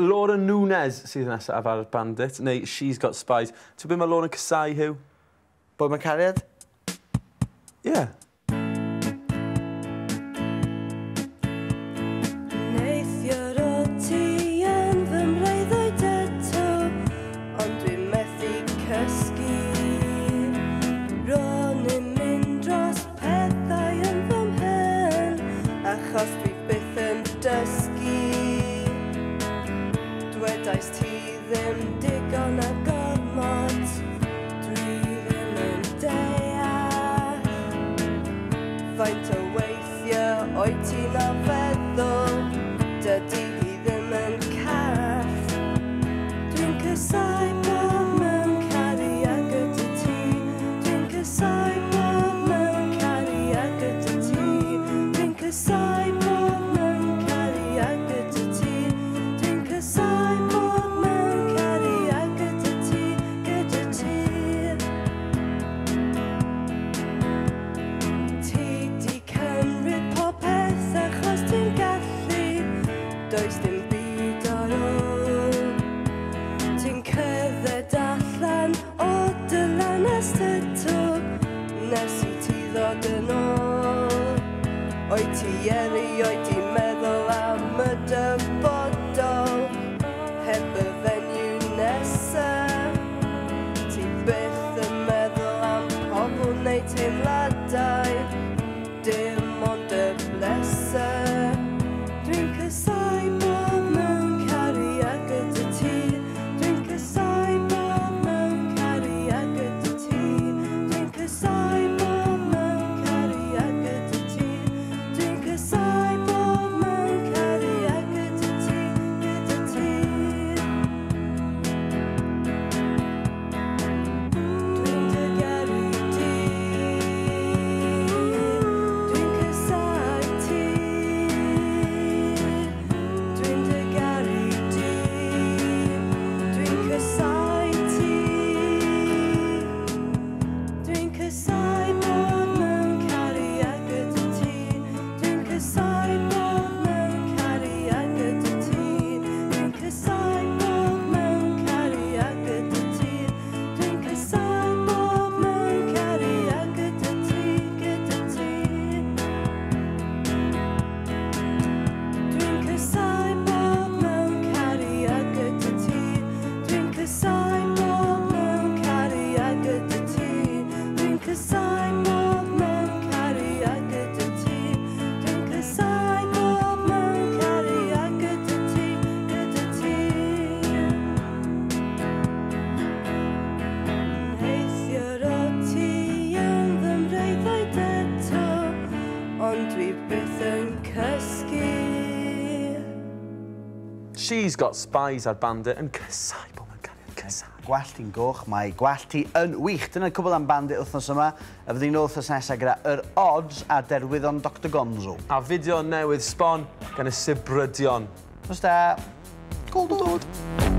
Laura Núñez sydd nesaf ar Bandit, neu She's Got Spies. Ti'n byd mae Laura yn casau hiw? Bod Mewn Cariad? Ie. Yeah. Neithiwr o ti yn fy mreiddwyd eto, ond dwi'n methu cysgu. Ron yn mynd dros pethau yn fy mhen, achos dwi byth yn dysgu. Dwedais ti ddim digon a gormod, dwi ddim yn deall. Faint o weithiau oed ti'n a feddwl, dydy hi ddim yn call. Dwi'n casau bod mewn cariad gyda ti, dwi'n casau bod mewn cariad gyda ti, dwi'n casau bod mewn cariad gyda ti, dwi'n casau bod mewn cariad gyda ti, gyda ti. Ti di cymryd popeth achos ti'n gallu, does dim byd ar ôl. Ti'n cerdded allan o dy lanast eto, nes i ti ddod yn ôl. Oed ti erioed di meddwl am y dyfodol, heb y fenyw nesaf. Ti byth yn meddwl am pobl neu teimladau, dim ond y bleser. Dwi'n casau bod mewn cariad gyda ti, dwi'n casau bod mewn cariad gyda ti, dwi'n casau bod mewn cariad gyda ti, dwi'n casau bod mewn cariad gyda ti, gyda ti. Dwi'n dy garu di, dwi'n casau ti. Dwi'n dy garu di, dwi'n casau ti. Dwi'n casau bod mewn cariad gyda ti, dwi'n casau bod mewn cariad gyda ti, dwi'n casau bod mewn cariad gyda ti, dwi'n casau bod mewn cariad gyda ti, gyda ti. Dwi'n casau bod mewn cariad gyda ti, dwi'n casau bod mewn cariad gyda ti, dwi'n casau bod mewn cariad gyda ti, dwi'n casau bod mewn cariad gyda ti, gyda ti. Neithiwr o ti yn fy mreiddwyd eto, ond dwi byth yn cysgu. She's Got Spies ar Bandit yn casau Bod Mewn Cariad. Casau. Gwallt ti'n goch, mae gwallt ti yn wych. Dyna'r cwbl am Bandit wythnos yma. A fyddwn ni'n wythnos nesaf gyda yr odds a derwyddon Dr Gonzo. A fideo newydd sbon gan y Sibrydion. Os da, cwl dod.